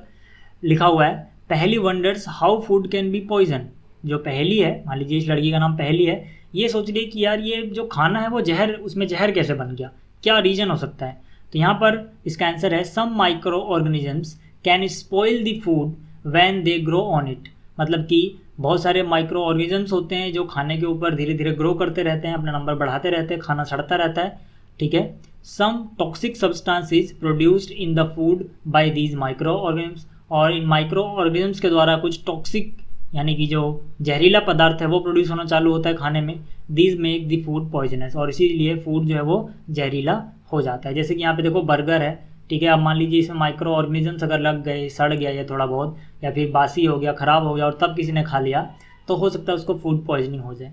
Speaker 1: लिखा हुआ है Paheli wonders how food can be poison. जो पहली है, मान लीजिए इस लड़की का नाम पहली है, ये सोच रही है कि यार ये जो खाना है वो जहर, उसमें जहर कैसे बन गया, क्या रीजन हो सकता है। तो यहाँ पर इसका आंसर है some micro organisms can spoil the food when they grow on it. मतलब कि बहुत सारे माइक्रो ऑर्गेनिजम्स होते हैं जो खाने के ऊपर धीरे धीरे ग्रो करते रहते हैं, अपना नंबर बढ़ाते रहते हैं, खाना सड़ता रहता है। ठीक है, some toxic substances produced in the food by these micro organisms. और इन माइक्रो ऑर्गेनिजम्स के द्वारा कुछ टॉक्सिक यानी कि जो जहरीला पदार्थ है वो प्रोड्यूस होना चालू होता है खाने में। These make the food poisonous. और इसीलिए फूड जो है वो जहरीला हो जाता है। जैसे कि यहाँ पे देखो बर्गर है, ठीक है, अब मान लीजिए इसमें माइक्रो ऑर्गेनिजम्स अगर लग गए, सड़ गया ये थोड़ा बहुत, या फिर बासी हो गया, ख़राब हो गया, और तब किसी ने खा लिया, तो हो सकता है उसको फूड पॉइजनिंग हो जाए।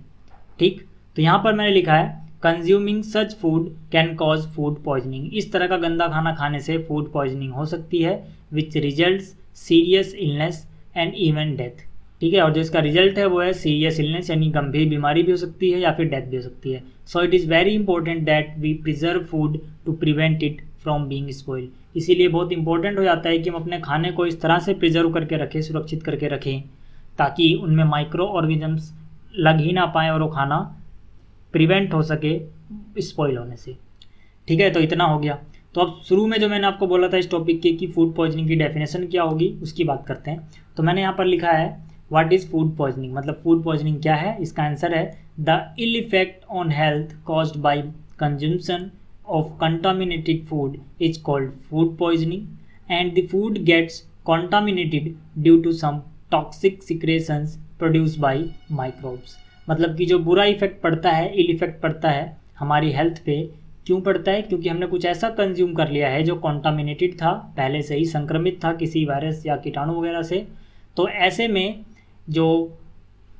Speaker 1: ठीक, तो यहाँ पर मैंने लिखा है consuming such food can cause food poisoning. इस तरह का गंदा खाना खाने से फूड पॉइजनिंग हो सकती है which results serious illness and even death. ठीक है, और जो इसका रिजल्ट है वो है सीरियस इलनेस, यानी गंभीर बीमारी भी हो सकती है या फिर डेथ भी हो सकती है। So it is very important that we preserve food to prevent it from being spoil. इसीलिए बहुत इंपॉर्टेंट हो जाता है कि हम अपने खाने को इस तरह से प्रिजर्व करके रखें, सुरक्षित करके रखें, ताकि उनमें माइक्रो ऑर्गेनिजम्स लग ही ना पाएँ और वो खाना प्रिवेंट हो सके स्पॉइल होने से। ठीक है, तो इतना हो गया। तो अब शुरू में जो मैंने आपको बोला था इस टॉपिक के कि फूड पॉइजनिंग की डेफिनेशन क्या होगी उसकी बात करते हैं। तो मैंने यहाँ पर लिखा है व्हाट इज़ फूड पॉइजनिंग, मतलब फूड पॉइजनिंग क्या है। इसका आंसर है the ill effect on health caused by consumption of contaminated food is called food poisoning and the food gets contaminated due to some toxic secretions produce by microbes. मतलब कि जो बुरा effect पड़ता है, इल इफेक्ट पड़ता है हमारी हेल्थ पे, क्यों पड़ता है? क्योंकि हमने कुछ ऐसा कंज्यूम कर लिया है जो कॉन्टामिनेटेड था, पहले से ही संक्रमित था किसी वायरस या कीटाणु वगैरह से। तो ऐसे में जो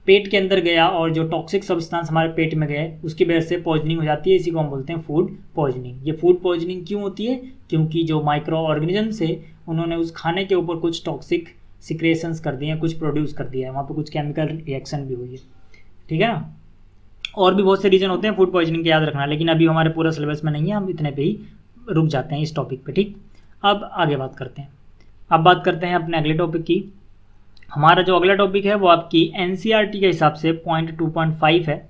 Speaker 1: पेट के अंदर गया और जो टॉक्सिक सब्सटेंस हमारे पेट में गए उसकी वजह से पॉइजनिंग हो जाती है। इसी को हम बोलते हैं फूड पॉइजनिंग। ये फूड पॉइजनिंग क्यों होती है? क्योंकि जो माइक्रो ऑर्गेनिज्म है उन्होंने उस खाने के ऊपर कुछ टॉक्सिक सिक्रेशंस कर दिए हैं, कुछ प्रोड्यूस कर दिया है, वहाँ पर कुछ केमिकल रिएक्शन भी हुई है। ठीक है ना। और भी बहुत से रीजन होते हैं फूड पॉइजनिंग के, याद रखना, लेकिन अभी हमारे पूरा सिलेबस में नहीं है, हम इतने पे ही रुक जाते हैं इस टॉपिक पे। ठीक, अब आगे बात करते हैं। अब बात करते हैं अपने अगले टॉपिक की। हमारा जो अगला टॉपिक है वो आपकी एनसीईआरटी के हिसाब से पॉइंट 2.5 है,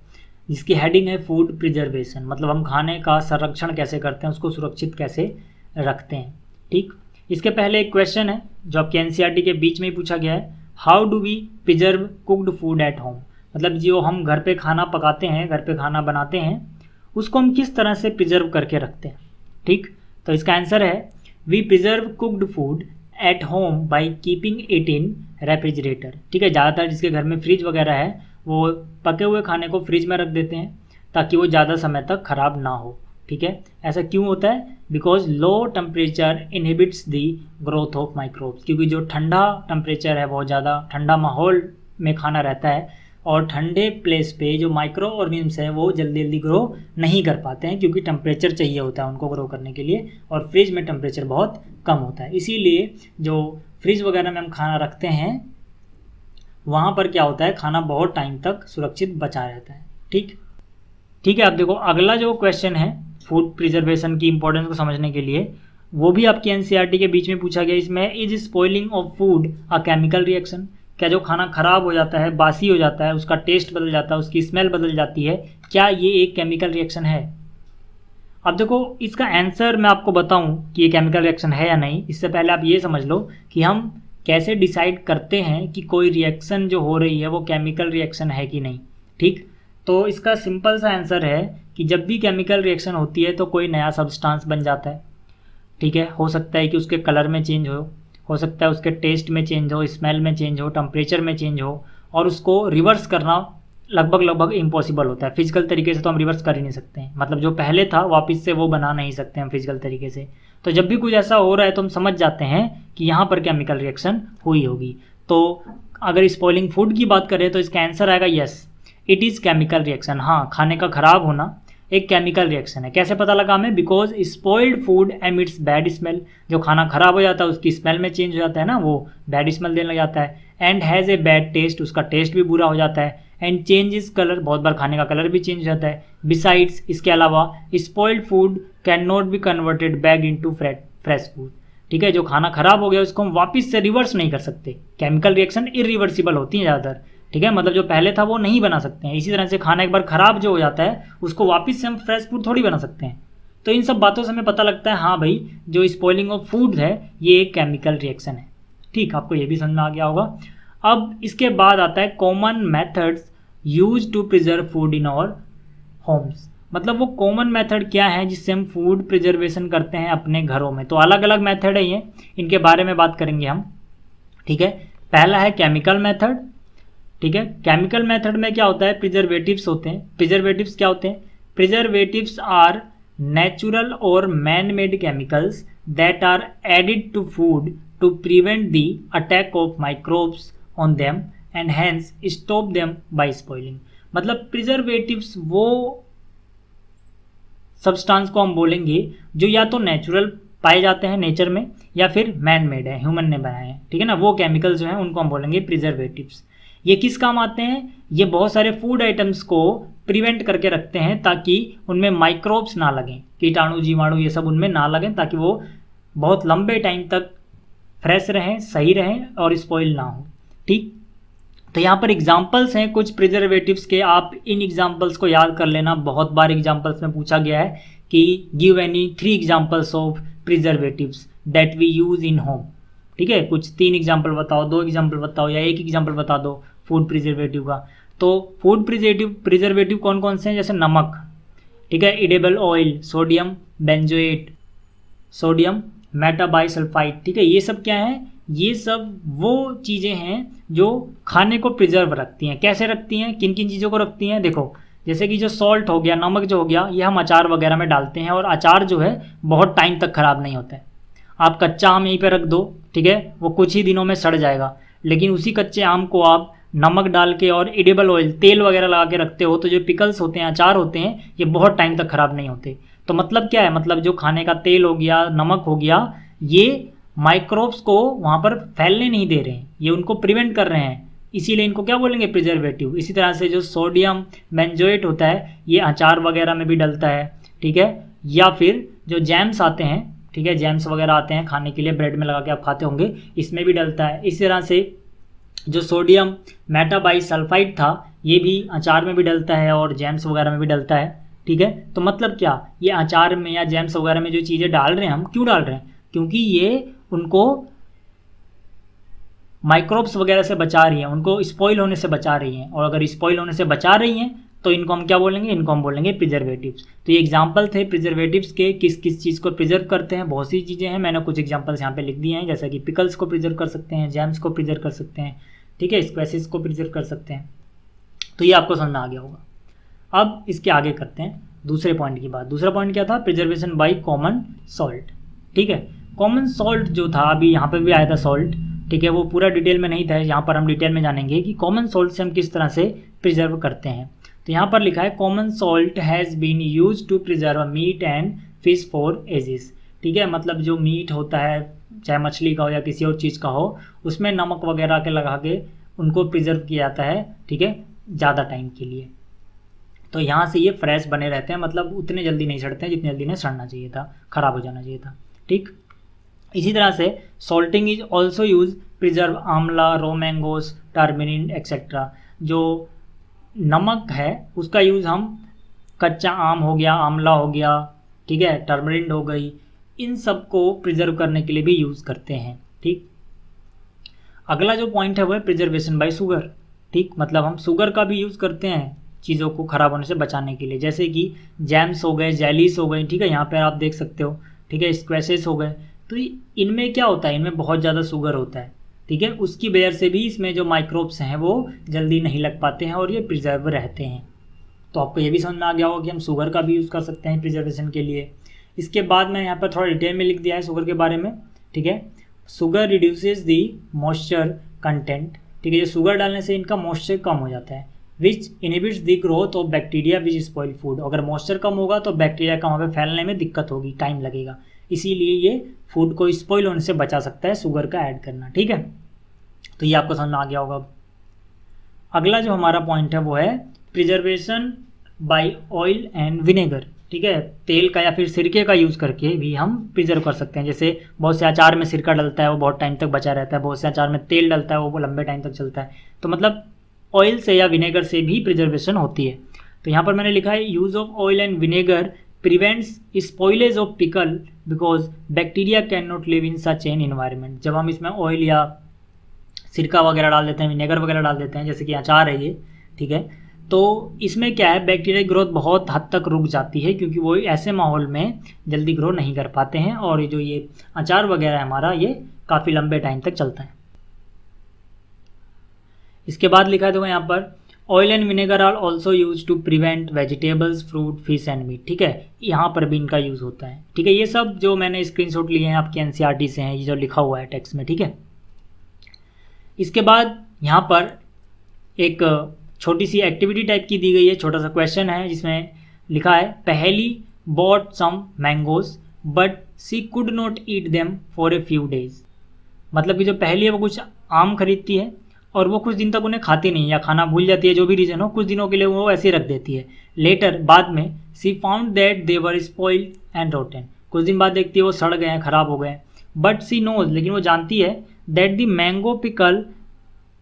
Speaker 1: जिसकी हेडिंग है फूड प्रिजर्वेशन। मतलब हम खाने का संरक्षण कैसे करते हैं, उसको सुरक्षित कैसे रखते हैं। ठीक, इसके पहले एक क्वेश्चन है जो आपके एनसीईआरटी के बीच में ही पूछा गया है, how do we preserve cooked food at home. मतलब जो हम घर पे खाना पकाते हैं, घर पे खाना बनाते हैं, उसको हम किस तरह से प्रिजर्व करके रखते हैं। ठीक, तो इसका आंसर है we preserve cooked food at home by keeping it in refrigerator. ठीक है, ज़्यादातर जिसके घर में फ्रिज वगैरह है वो पके हुए खाने को फ्रिज में रख देते हैं ताकि वो ज़्यादा समय तक ख़राब ना हो। ठीक है, ऐसा क्यों होता है? Because low temperature inhibits the growth of microbes. क्योंकि जो ठंडा टेम्परेचर है, बहुत ज़्यादा ठंडा माहौल में खाना रहता है और ठंडे प्लेस पे जो माइक्रो ऑर्गेनिम्स हैं वो जल्दी जल्दी ग्रो नहीं कर पाते हैं, क्योंकि टेम्परेचर चाहिए होता है उनको ग्रो करने के लिए, और फ्रिज में टेम्परेचर बहुत कम होता है। इसीलिए जो फ्रिज वगैरह में हम खाना रखते हैं वहाँ पर क्या होता है, खाना बहुत टाइम तक सुरक्षित बचा रहता है। ठीक है, अब देखो अगला जो क्वेश्चन है फूड प्रिजर्वेशन की इंपॉर्टेंस को समझने के लिए, वो भी आपकी एनसीईआरटी के बीच में पूछा गया। इसमें is spoiling of food a chemical reaction. क्या जो खाना खराब हो जाता है, बासी हो जाता है, उसका टेस्ट बदल जाता है, उसकी स्मेल बदल जाती है, क्या ये एक केमिकल रिएक्शन है? अब देखो इसका आंसर मैं आपको बताऊं कि ये केमिकल रिएक्शन है या नहीं, इससे पहले आप ये समझ लो कि हम कैसे डिसाइड करते हैं कि कोई रिएक्शन जो हो रही है वो केमिकल रिएक्शन है कि नहीं। ठीक, तो इसका सिंपल सा आंसर है कि जब भी केमिकल रिएक्शन होती है तो कोई नया सब्सटेंस बन जाता है। ठीक है, हो सकता है कि उसके कलर में चेंज हो सकता है उसके टेस्ट में चेंज हो, स्मेल में चेंज हो, टेम्परेचर में चेंज हो, और उसको रिवर्स करना लगभग इम्पॉसिबल होता है। फिजिकल तरीके से तो हम रिवर्स कर ही नहीं सकते हैं, मतलब जो पहले था वापस से वो बना नहीं सकते हम फिजिकल तरीके से। तो जब भी कुछ ऐसा हो रहा है तो हम समझ जाते हैं कि यहाँ पर केमिकल रिएक्शन हुई होगी। तो अगर स्पॉइलिंग फूड की बात करें तो इसका आंसर आएगा yes, it is chemical reaction. हाँ, खाने का खराब होना एक केमिकल रिएक्शन है। कैसे पता लगा हमें? Because spoiled food emits bad smell. जो खाना खराब हो जाता है उसकी स्मेल में चेंज हो जाता है ना, वो बैड स्मेल देने लग जाता है। And has a bad taste, उसका टेस्ट भी बुरा हो जाता है। एंड चेंजेस कलर, बहुत बार खाने का कलर भी चेंज हो जाता है। बिसाइड्स, इसके अलावा spoiled food can not be converted back into fresh food. ठीक है, जो खाना खराब हो गया उसको हम वापस से रिवर्स नहीं कर सकते। केमिकल रिएक्शन इरिवर्सिबल होती है ज़्यादातर। ठीक है, मतलब जो पहले था वो नहीं बना सकते हैं। इसी तरह से खाना एक बार खराब जो हो जाता है उसको वापस से हम फ्रेश फूड थोड़ी बना सकते हैं। तो इन सब बातों से हमें पता लगता है हाँ भाई, जो स्पॉइलिंग ऑफ फूड है ये एक केमिकल रिएक्शन है। ठीक, आपको ये भी समझ में आ गया होगा। अब इसके बाद आता है common methods use to preserve food in our homes. मतलब वो कॉमन मेथड क्या है जिससे हम फूड प्रिजर्वेशन करते हैं अपने घरों में। तो अलग अलग मेथड है ये, इनके बारे में बात करेंगे हम। ठीक है, पहला है केमिकल मेथड। ठीक है, केमिकल मेथड में क्या होता है, प्रिजर्वेटिव्स होते हैं। प्रिजर्वेटिव्स क्या होते हैं? प्रिजर्वेटिव्स आर नेचुरल और man made chemicals that are added to food to prevent the attack of microbes on them and hence stop them by spoiling. मतलब प्रिजर्वेटिव्स वो सब्सटेंस को हम बोलेंगे जो या तो नेचुरल पाए जाते हैं नेचर में या फिर मैन मेड है, ह्यूमन ने बनाए हैं, ठीक है ना। वो केमिकल जो हैं उनको हम बोलेंगे प्रिजर्वेटिव्स। ये किस काम आते हैं? ये बहुत सारे फूड आइटम्स को प्रिवेंट करके रखते हैं ताकि उनमें माइक्रोब्स ना लगें, कीटाणु जीवाणु ये सब उनमें ना लगें, ताकि वो बहुत लंबे टाइम तक फ्रेश रहें, सही रहें और स्पॉइल ना हो, ठीक। तो यहाँ पर एग्जाम्पल्स हैं कुछ प्रिजर्वेटिव्स के, आप इन एग्जाम्पल्स को याद कर लेना। बहुत बार एग्जाम्पल्स में पूछा गया है कि give any 3 examples of preservatives that we use in home, ठीक है। कुछ 3 एग्जाम्पल बताओ, 2 एग्जाम्पल बताओ या 1 एग्जाम्पल बता दो फूड प्रिजर्वेटिव का। तो फूड प्रिजर्वेटिव कौन कौन से हैं? जैसे नमक, ठीक है, edible oil, sodium benzoate, sodium metabisulphite, ठीक है। ये सब क्या है? ये सब वो चीज़ें हैं जो खाने को प्रिजर्व रखती हैं। कैसे रखती हैं? किन किन चीज़ों को रखती हैं? देखो, जैसे कि जो सॉल्ट हो गया, नमक जो हो गया, ये हम अचार वगैरह में डालते हैं और अचार जो है बहुत टाइम तक ख़राब नहीं होता है। आप कच्चा आम यहीं पे रख दो, ठीक है, वो कुछ ही दिनों में सड़ जाएगा। लेकिन उसी कच्चे आम को आप नमक डाल के और एडिबल ऑयल, तेल वगैरह लगा के रखते हो तो जो पिकल्स होते हैं, अचार होते हैं, ये बहुत टाइम तक ख़राब नहीं होते। तो मतलब क्या है? मतलब जो खाने का तेल हो गया, नमक हो गया, ये माइक्रोब्स को वहाँ पर फैलने नहीं दे रहे हैं, ये उनको प्रिवेंट कर रहे हैं, इसीलिए इनको क्या बोलेंगे? प्रिजर्वेटिव। इसी तरह से जो सोडियम बेंजोएट होता है, ये अचार वगैरह में भी डलता है, ठीक है, या फिर जो जैम्स आते हैं, ठीक है, जैम्स वगैरह आते हैं खाने के लिए, ब्रेड में लगा के आप खाते होंगे, इसमें भी डलता है। इसी तरह से जो सोडियम मेटाबाइसल्फाइड था, ये भी अचार में भी डलता है और जैम्स वगैरह में भी डलता है, ठीक है। तो मतलब क्या? ये अचार में या जैम्स वगैरह में जो चीज़ें डाल रहे हैं हम, क्यों डाल रहे हैं? क्योंकि ये उनको माइक्रोब्स वगैरह से बचा रही हैं, उनको स्पॉइल होने से बचा रही हैं। और अगर स्पॉइल होने से बचा रही हैं तो इनको हम क्या बोलेंगे? इनको हम बोलेंगे प्रिजर्वेटिव्स। तो ये एग्जांपल थे प्रिजर्वेटिव्स के, किस किस चीज़ को प्रिजर्व करते हैं। बहुत सी चीज़ें हैं, मैंने कुछ एग्जांपल्स यहाँ पे लिख दिए हैं, जैसे कि पिकल्स को प्रिजर्व कर सकते हैं, जैम्स को प्रिजर्व कर सकते हैं, ठीक है, स्क्वैशेस को प्रिजर्व कर सकते हैं। तो ये आपको समझ में आ गया होगा। अब इसके आगे करते हैं दूसरे पॉइंट की बात। दूसरा पॉइंट क्या था? प्रिजर्वेशन बाई कॉमन सॉल्ट, ठीक है। कॉमन सॉल्ट जो था, अभी यहाँ पर भी आया था सॉल्ट, ठीक है, वो पूरा डिटेल में नहीं था, यहाँ पर हम डिटेल में जानेंगे कि कॉमन सॉल्ट से हम किस तरह से प्रिजर्व करते हैं। तो यहाँ पर लिखा है common salt has been use to preserve meat and fish for ages, ठीक है। मतलब जो मीट होता है, चाहे मछली का हो या किसी और चीज़ का हो, उसमें नमक वगैरह के लगा के उनको प्रिजर्व किया जाता है, ठीक है, ज़्यादा टाइम के लिए। तो यहाँ से ये फ्रेश बने रहते हैं, मतलब उतने जल्दी नहीं सड़ते हैं जितने जल्दी इन्हें सड़ना चाहिए था, ख़राब हो जाना चाहिए था, ठीक। इसी तरह से salting is also use preserve आंवला, रो मैंगोस, टर्मरिन एक्सेट्रा। जो नमक है उसका यूज़ हम कच्चा आम हो गया, आंवला हो गया, ठीक है, टर्मरिन हो गई, इन सब को प्रिजर्व करने के लिए भी यूज़ करते हैं, ठीक। अगला जो पॉइंट है वो है प्रिजर्वेशन बाय शुगर, ठीक। मतलब हम शुगर का भी यूज़ करते हैं चीज़ों को ख़राब होने से बचाने के लिए, जैसे कि जैम्स हो गए, जेलीस हो गई, ठीक है, यहाँ पर आप देख सकते हो, ठीक है, स्क्वैशेस हो गए। तो इनमें क्या होता है? इनमें बहुत ज़्यादा शुगर होता है, ठीक है, उसकी वजह से भी इसमें जो माइक्रोब्स हैं वो जल्दी नहीं लग पाते हैं और ये प्रिजर्व रहते हैं। तो आपको ये भी समझ में आ गया होगा कि हम शुगर का भी यूज़ कर सकते हैं प्रिजर्वेशन के लिए। इसके बाद मैं यहाँ पर थोड़ा डिटेल में लिख दिया है शुगर के बारे में, ठीक है। Sugar reduces the moisture content, ठीक है, ये शुगर डालने से इनका मॉइस्चर कम हो जाता है, which inhibits the growth of bacteria which spoil food. अगर मॉइस्चर कम होगा तो बैक्टीरिया का वहाँ पर फैलने में दिक्कत होगी, टाइम लगेगा, इसीलिए ये फूड को स्पॉइल होने से बचा सकता है शुगर का ऐड करना, ठीक है। तो ये आपको समझ में आ गया होगा। अगला जो हमारा पॉइंट है वो है preservation by oil and vinegar, ठीक है, तेल का या फिर सिरके का यूज़ करके भी हम प्रिजर्व कर सकते हैं। जैसे बहुत से अचार में सिरका डलता है, वो बहुत टाइम तक बचा रहता है, बहुत से अचार में तेल डलता है, वो लंबे टाइम तक चलता है। तो मतलब ऑयल से या विनेगर से भी प्रिजर्वेशन होती है। तो यहाँ पर मैंने लिखा है use of oil and vinegar prevents spoilage of pickle because bacteria can not live in such an environment. जब हम इसमें ऑयल या सिरका वगैरह डाल देते हैं, विनेगर वगैरह डाल देते हैं, जैसे कि अचार है ये, ठीक है, तो इसमें क्या है, बैक्टीरिया की ग्रोथ बहुत हद तक रुक जाती है क्योंकि वो ऐसे माहौल में जल्दी ग्रो नहीं कर पाते हैं। और जो ये अचार वगैरह है हमारा, ये काफ़ी लंबे टाइम तक चलता है। इसके बाद लिखा है देखो यहाँ पर oil and vinegar are also use to prevent vegetables, fruit, fish and meat, ठीक है, यहाँ पर भी इनका यूज़ होता है, ठीक है। ये सब जो मैंने स्क्रीनशॉट लिए हैं आपके एनसीईआरटी से हैं, ये जो लिखा हुआ है टेक्स्ट में, ठीक है। इसके बाद यहाँ पर एक छोटी सी एक्टिविटी टाइप की दी गई है, छोटा सा क्वेश्चन है जिसमें लिखा है पहेली bought some mangoes but she could not eat them for a few days। मतलब कि जो पहली है वो कुछ आम खरीदती है और वो कुछ दिन तक उन्हें खाती नहीं या खाना भूल जाती है, जो भी रीज़न हो, कुछ दिनों के लिए वो ऐसे ही रख देती है। लेटर बाद में she found that they were spoiled and rotten, कुछ दिन बाद देखती है वो सड़ गए हैं, खराब हो गए हैं। बट सी नोज, लेकिन वो जानती है, that the mango pickle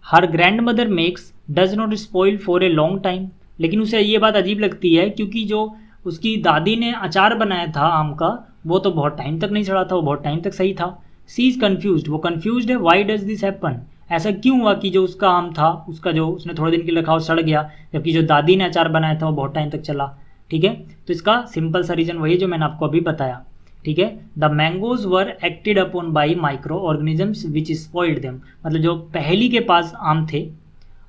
Speaker 1: her grand mother makes does not spoil for a long time. लेकिन उसे ये बात अजीब लगती है क्योंकि जो उसकी दादी ने अचार बनाया था आम का, वो तो बहुत टाइम तक नहीं सड़ा था, वो बहुत टाइम तक सही था। सी इज़ कन्फ्यूज, वो कन्फ्यूज है, वाई डज दिस हैपन, ऐसा क्यों हुआ कि जो उसका आम था, उसका जो उसने थोड़े दिन के लिए रखा वो सड़ गया, जबकि जो दादी ने अचार बनाया था वो बहुत टाइम तक चला। ठीक है, तो इसका सिंपल सा रीज़न वही जो मैंने आपको अभी बताया। ठीक है, the mangoes were acted upon by micro organisms which spoiled them, मतलब जो पहली के पास आम थे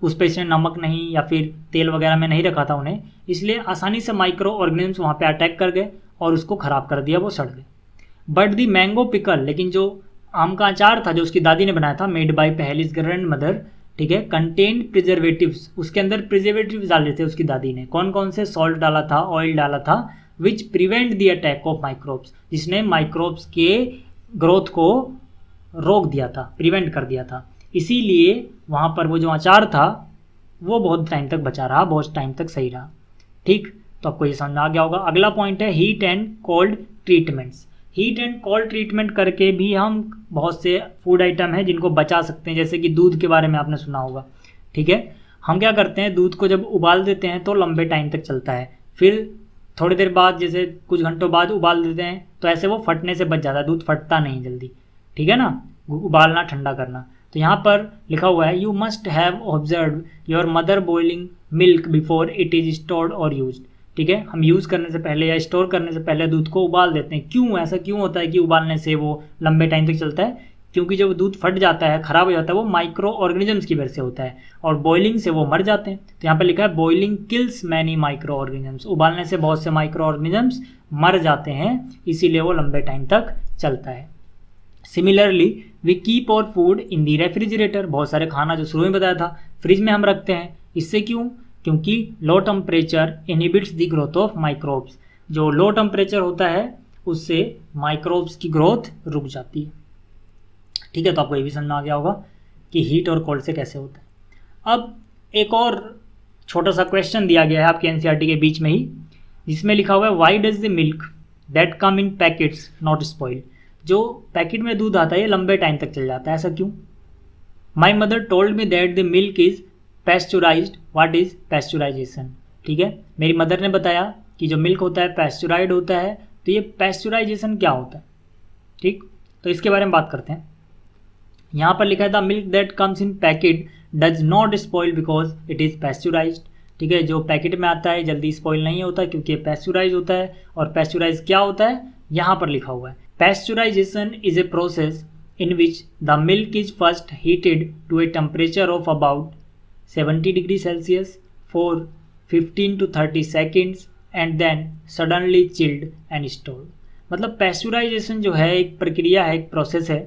Speaker 1: उस पर इसने नमक नहीं या फिर तेल वगैरह में नहीं रखा था उन्हें, इसलिए आसानी से माइक्रो ऑर्गेनिजम्स वहाँ पे अटैक कर गए और उसको ख़राब कर दिया, वो सड़ गए। बट दी मैंगो पिकल, लेकिन जो आम का अचार था जो उसकी दादी ने बनाया था, मेड बाय पहलीज ग्रैंड मदर, ठीक है, कंटेन्ड प्रिजर्वेटिव्स, उसके अंदर प्रिजर्वेटिव्स डाले थे उसकी दादी ने। कौन कौन से? सॉल्ट डाला था, ऑयल डाला था, which prevent the attack of microbes, जिसने माइक्रोब्स के ग्रोथ को रोक दिया था, प्रिवेंट कर दिया था। इसीलिए वहाँ पर वो जो अचार था वो बहुत टाइम तक बचा रहा, बहुत टाइम तक सही रहा। ठीक, तो आपको ये समझ आ गया होगा। अगला पॉइंट है heat and cold treatments. Heat and cold treatment करके भी हम बहुत से फूड आइटम हैं जिनको बचा सकते हैं, जैसे कि दूध के बारे में आपने सुना होगा। ठीक है, हम क्या करते हैं, दूध को जब उबाल देते हैं तो लंबे टाइम तक चलता है, फिर थोड़ी देर बाद जैसे कुछ घंटों बाद उबाल देते हैं तो ऐसे वो फटने से बच जाता है, दूध फटता नहीं जल्दी। ठीक है ना, उबालना, ठंडा करना। तो यहाँ पर लिखा हुआ है, you must have observe your mother boiling milk before it is stored और यूज्ड। ठीक है, हम यूज़ करने से पहले या स्टोर करने से पहले दूध को उबाल देते हैं। क्यों, ऐसा क्यों होता है कि उबालने से वो लंबे टाइम तक चलता है? क्योंकि जब दूध फट जाता है, ख़राब हो जाता है, वो माइक्रो ऑर्गेनिजम्स की वजह से होता है और बॉइलिंग से वो मर जाते हैं। तो यहाँ पर लिखा है boiling kills many micro organisms, उबालने से बहुत से माइक्रो ऑर्गेनिजम्स मर जाते हैं, इसीलिए वो लंबे टाइम तक चलता है। सिमिलरली वी कीप और फूड इन दी रेफ्रिजरेटर, बहुत सारे खाना जो शुरू में बताया था फ्रिज में हम रखते हैं। इससे क्यों? क्योंकि low temperature inhibits the growth of microbes, जो लो टेम्परेचर होता है उससे माइक्रोब्स की ग्रोथ रुक जाती है। ठीक है, तो आपको ये भी समझ में आ गया होगा कि हीट और कोल्ड से कैसे होता है। अब एक और छोटा सा क्वेश्चन दिया गया है आपके एनसीईआरटी के बीच में ही, जिसमें लिखा हुआ है why does the milk that come in packets not spoil, जो पैकेट में दूध आता है ये लंबे टाइम तक चल जाता है, ऐसा क्यों? My mother told me that the milk is pasteurised. What is pasteurisation? ठीक है, मेरी मदर ने बताया कि जो मिल्क होता है पैस्चुराइड होता है। तो ये पैस्चुराइजेशन क्या होता है? ठीक, तो इसके बारे में बात करते हैं। यहाँ पर लिखा है the milk that comes in packet does not spoil because it is pasteurised. ठीक है, जो पैकेट में आता है जल्दी स्पॉइल नहीं होता क्योंकि ये पैस्चुराइज होता है। और पैस्चुराइज क्या होता है? यहाँ पर लिखा हुआ है, pasteurisation is a process in which the milk is first heated to a temperature of about 70 degrees Celsius for 15 to 30 seconds and then suddenly chilled and stored। मतलब पैस्चुराइजेशन जो है एक प्रक्रिया है, एक प्रोसेस है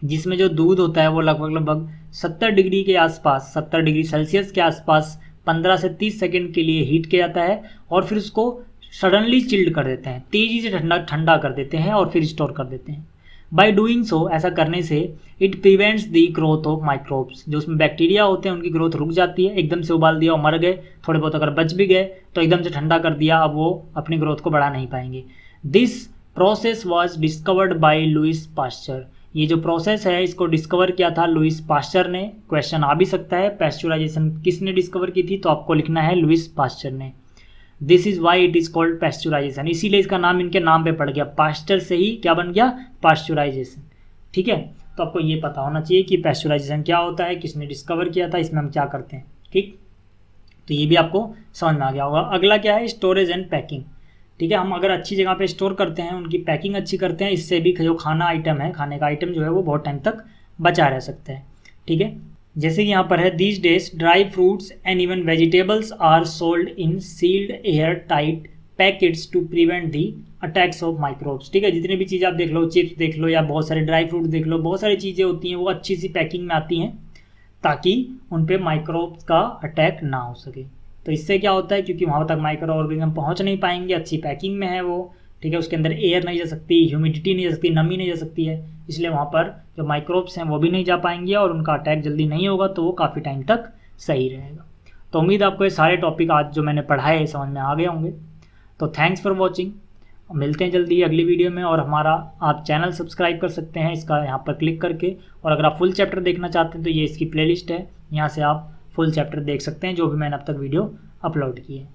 Speaker 1: जिसमें जो दूध होता है वो लगभग 70 डिग्री के आसपास, 70 डिग्री सेल्सियस के आसपास 15 से 30 सेकंड के लिए हीट किया जाता है और फिर उसको सडनली चिल्ड कर देते हैं, तेज़ी से ठंडा कर देते हैं और फिर स्टोर कर देते हैं। बाई डूइंग सो, ऐसा करने से it prevents the growth of microbes, जो उसमें बैक्टीरिया होते हैं उनकी ग्रोथ रुक जाती है। एकदम से उबाल दिया और मर गए, थोड़े बहुत अगर बच भी गए तो एकदम से ठंडा कर दिया, अब वो अपनी ग्रोथ को बढ़ा नहीं पाएंगे। This process was discovered by Louis Pasteur. ये जो प्रोसेस है इसको डिस्कवर किया था लुइस पास्चर ने। क्वेश्चन आ भी सकता है पैस्चुराइजेशन किसने डिस्कवर की थी, तो आपको लिखना है लुइस पास्चर ने। This is why it is called pasteurisation, इसीलिए इसका नाम इनके नाम पे पड़ गया, पास्चर से ही क्या बन गया, पास्चुराइजेशन। ठीक है, तो आपको ये पता होना चाहिए कि पैस्चुराइजेशन क्या होता है, किसने डिस्कवर किया था, इसमें हम क्या करते हैं। ठीक, तो ये भी आपको समझ में आ गया होगा। अगला क्या है, स्टोरेज एंड पैकिंग। ठीक है, हम अगर अच्छी जगह पे स्टोर करते हैं, उनकी पैकिंग अच्छी करते हैं, इससे भी जो खाना आइटम है, खाने का आइटम जो है वो बहुत टाइम तक बचा रह सकता है। ठीक है, जैसे कि यहाँ पर है these days dry fruits and even vegetables are sold in sealed air tight packets to prevent the attacks of microbes. ठीक है, जितनी भी चीज़ आप देख लो, चिप्स देख लो या बहुत सारे ड्राई फ्रूट देख लो, बहुत सारी चीज़ें होती हैं वो अच्छी सी पैकिंग में आती हैं ताकि उन पे माइक्रोब्स का अटैक ना हो सके। तो इससे क्या होता है, क्योंकि वहाँ तक माइक्रो ऑर्गेनिज्म पहुँच नहीं पाएंगे, अच्छी पैकिंग में है वो, ठीक है, उसके अंदर एयर नहीं जा सकती, ह्यूमिडिटी नहीं जा सकती, नमी नहीं जा सकती है, इसलिए वहाँ पर जो माइक्रोब्स हैं वो भी नहीं जा पाएंगे और उनका अटैक जल्दी नहीं होगा, तो वो काफ़ी टाइम तक सही रहेगा। तो उम्मीद आपको ये सारे टॉपिक आज जो मैंने पढ़ाए है समझ में आ गए होंगे। तो थैंक्स फॉर वॉचिंग, मिलते हैं जल्दी अगली वीडियो में। और हमारा आप चैनल सब्सक्राइब कर सकते हैं इसका यहाँ पर क्लिक करके, और अगर आप फुल चैप्टर देखना चाहते हैं तो ये इसकी प्लेलिस्ट है, यहाँ से आप फुल चैप्टर देख सकते हैं जो भी मैंने अब तक वीडियो अपलोड किए हैं।